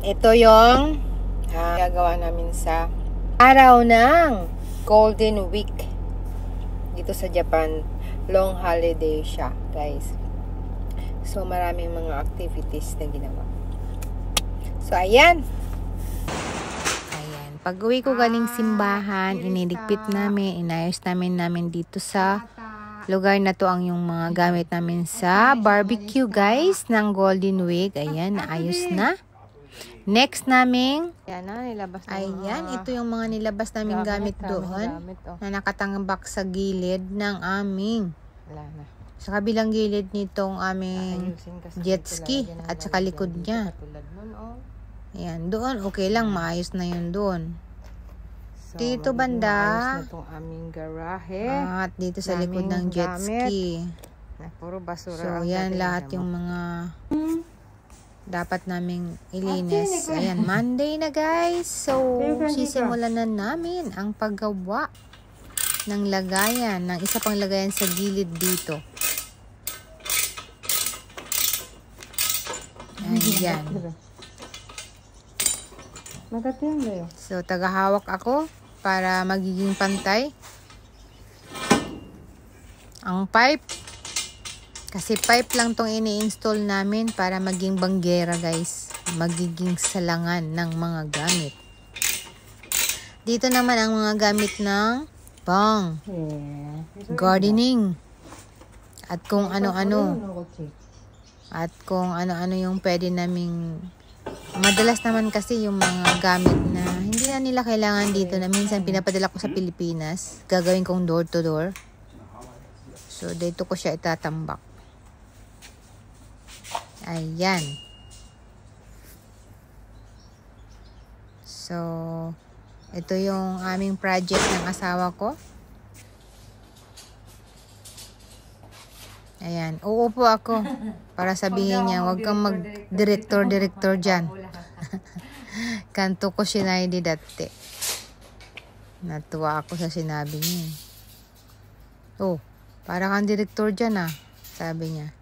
Ito yung gagawa namin sa araw ng Golden Week dito sa Japan. Long holiday siya, guys. So, maraming mga activities na ginawa. So, ayan. Ayan. Pag-uwi ko galing simbahan, iniligpit namin, inayos namin dito sa lugar na to ang yung mga gamit namin sa barbecue, guys, ng Golden Week. Ayan, naayos na. Next naming, ayan, ito yung mga nilabas naming gamit doon na nakatambak sa gilid ng aming, sa kabilang gilid nitong aming jet ski at sa likod niya. Ayan, doon, okay lang, maayos na yun doon. Dito banda, aming garahe, at dito sa likod ng jet ski. Puro basura. So, yan lahat yung mga dapat naming ilinis. Ayan, Monday na, guys. So, sisimulan na namin ang paggawa ng lagayan, ng isa pang lagayan sa gilid dito. Ayan. So, tagahawak ako para magiging pantay ang pipe. Kasi pipe lang tong ini-install namin para maging banggera, guys. Magiging salangan ng mga gamit. Dito naman ang mga gamit ng gardening. At kung ano-ano. At kung ano-ano yung pwede naming, madalas naman kasi yung mga gamit na hindi na nila kailangan dito na minsan pinapadala ko sa Pilipinas. Gagawin kong door to door. So, dito ko siya itatambak. Ayan. So, ito yung aming project ng asawa ko. Ayan. Uupo ako para sabihin niya, huwag kang mag-director dyan. Kanto ko shinai di dati. Natuwa ako sa sinabi niya. Oh, para kang director dyan, sabi niya.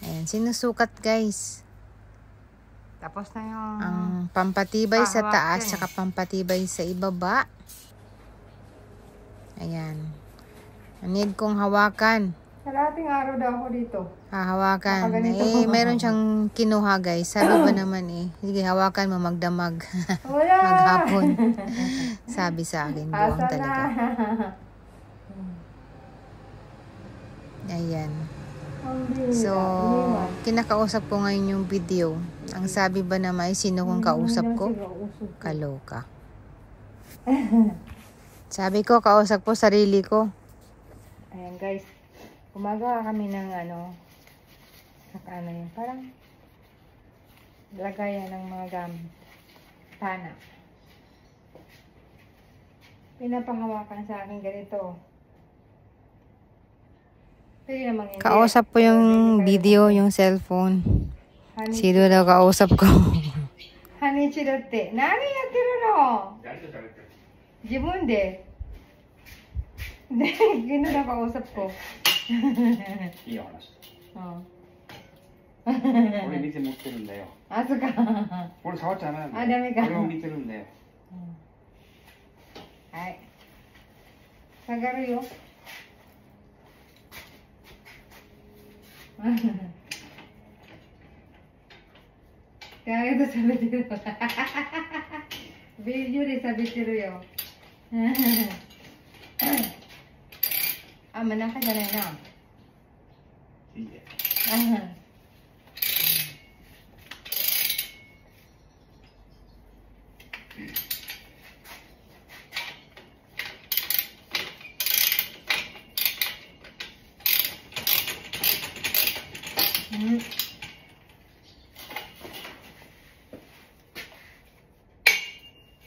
Ayan, sinusukat, guys. Tapos na yung ang pampatibay sa taas, saka pampatibay sa ibaba. Ayan. Need kong hawakan. Kalating araw daw ako dito. Hahawakan. Meron siyang kinuha, guys. Sabi ba naman sige, hawakan mo, magdamag. Wala. Maghapon. Sabi sa akin, buwang talaga. Ayan. So, kinakausap ko ngayon yung video. Ang sabi ba naman, sino kong kausap ko? Kaloka. Sabi ko, kausap ko sarili ko. Ayan, guys. Gumagawa kami ng yun, parang lagayan ng mga gamit. Pana. Pinapahawakan sa akin ganito. Kausap ko yung video, yung cellphone. Sino daw kausap ko? Hanichi datte. Nani yatteru no? Jibun de. Gino daw kausap ko. Iya話. Oh. 俺見て持ってるんだよ。あ、そっか。俺触っちゃダメなんだよ。あ、ダメか。俺も見てるんだよ。はい。下がるよ。Kaya ito sabi dito. Video rin sabi dito yo. Manaka ganay na. いいね。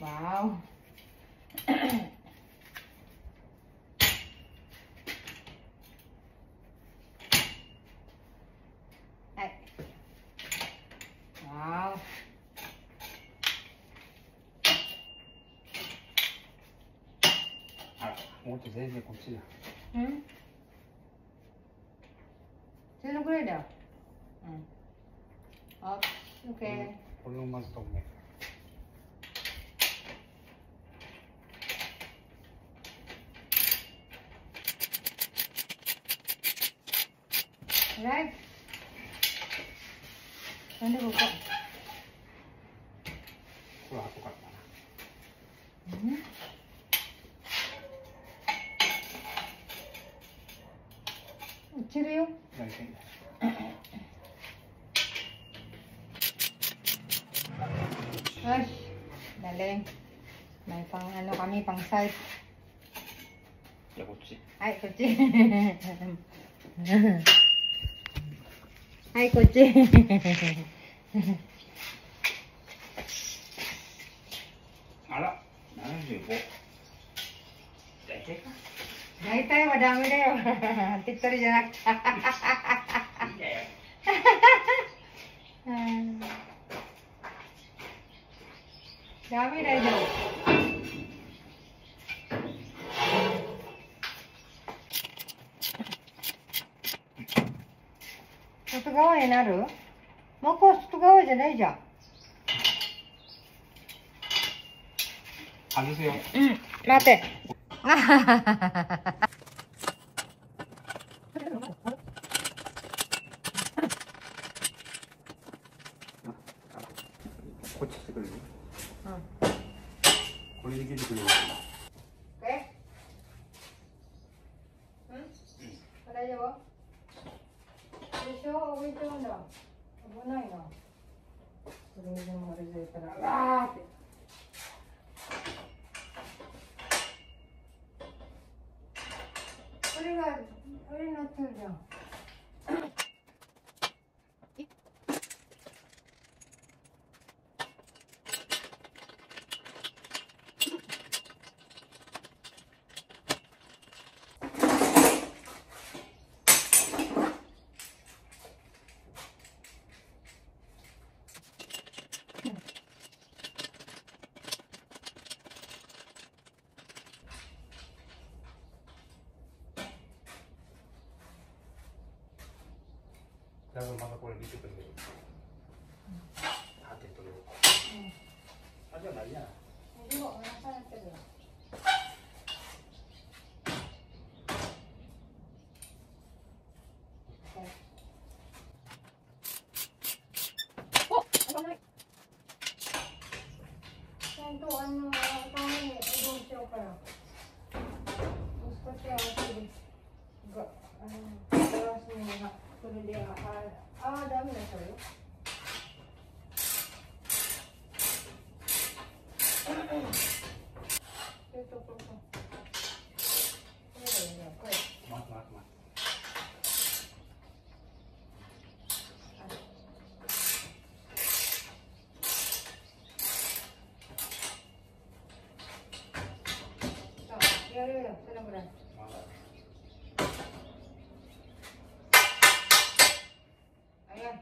Wow. Ay. Wow.もっと全然こっちだ。そのぐらいだよ。あ、Okay. これをまずとめ。Right? Ano ko? これ後からかな。落ちるよ。大体。Ay, galing. May pang ano kami, pang site. じゃあこっち。 Ay, kutsi. Ay, kutsi. あら、75。大体か。大体はダメだよ。手っ取りじゃなくて。いいんだよ。ダメだよ。外側になる？もうこう外側じゃないじゃん。外せよ。うん、待って。こっち来てくれる？うん。これで切ってくれる？え？うん？大丈夫？でしょ？置いてるんだ。危ないな。それでもあれでたら、わーって。これが、これになってるじゃん。だからまたこれ見てくれる。縦と横。あ、じゃないや。でも、お腹やってるよ。お、危ない。ちゃんと頭にうどんしようから。少しは熱いです。が、ガラスにが、それで、ダメだそれ。やるよ、そのぐらい。早い。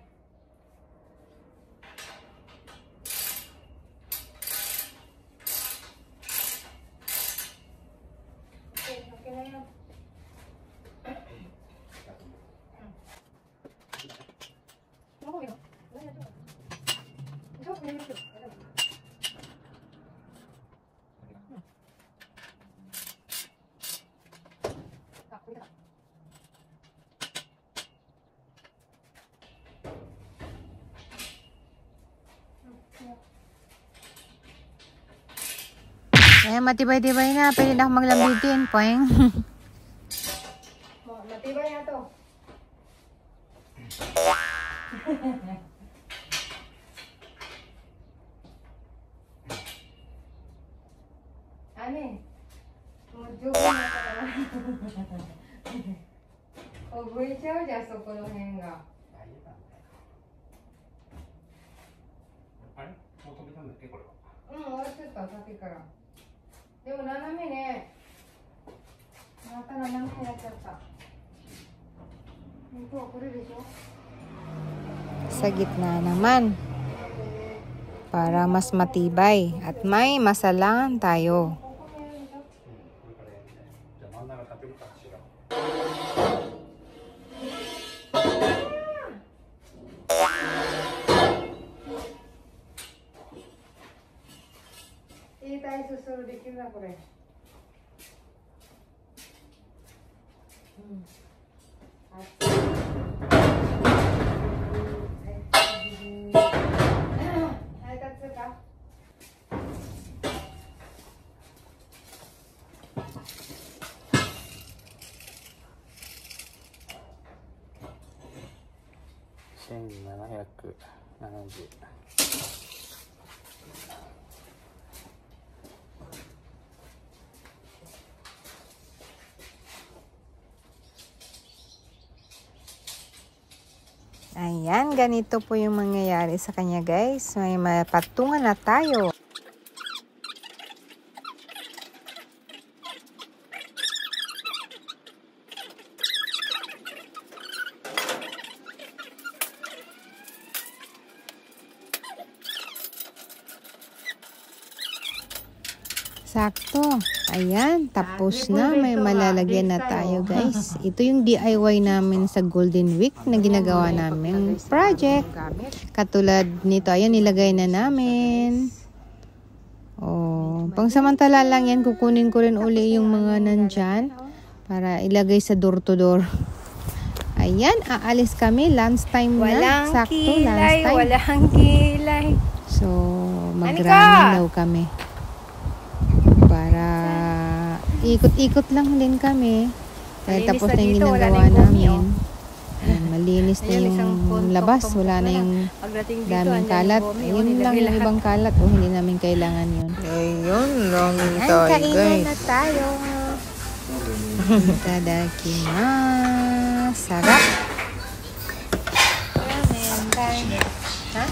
開けないよ。Ayan, matibay-tibay na. Pwede na ako maglambitin. Poeng. Matibay na to. Ani? Mudyo na ka na.覚えちゃうじゃん、そこの辺が。あれ？もう止めたんだっけこれは？うん、終わっちゃった、さっきから。でも斜めね。また斜めになっちゃった。Ito,これでしょ? Sa gitna naman. Para mas matibay. At may masalangan tayo. はい、それできるな、これ。配達するか。1770。Ayan, ganito po yung mangyayari sa kanya guys. May mapatungan na tayo. Sakto. Ayan, tapos na. May malalagyan na tayo guys. Ito yung DIY namin sa Golden Week na ginagawa namin project. Katulad nito, ayan, nilagay na namin. Oh, pangsamantala lang yan. Kukunin ko rin uli yung mga nandyan para ilagay sa door to door. Ayan, aalis kami. Lunch time na. Sakto, lunch time. Walang kilay. So, mag-running daw kami. Para ikot-ikot lang din kami. Dahil tapos na yung ginagawa namin. Malinis na yung labas. Wala na yung daming kalat. Yun lang yung ibang kalat. O, hindi namin kailangan yun. Ayun lang tayo, guys. Kainan na tayo. Itadakimasu. Sarap. Ha?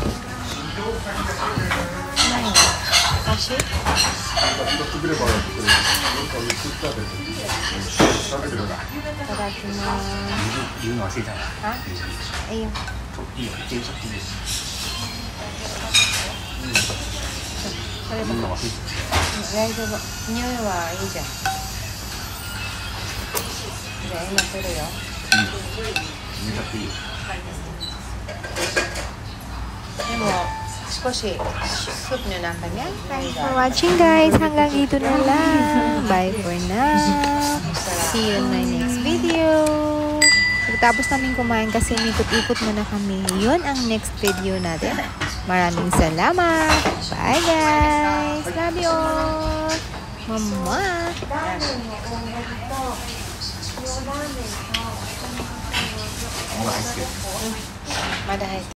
Kashi? Ha? Ayun. Thanks for watching guys. Hanggang dito na lang. Bye for now. See you in my next video. Pagkatapos namin kumain kasi ikot-ikot muna kami. Yun ang next video natin. Maraming salamat. Bye guys. Love you all. Mama. Madahay.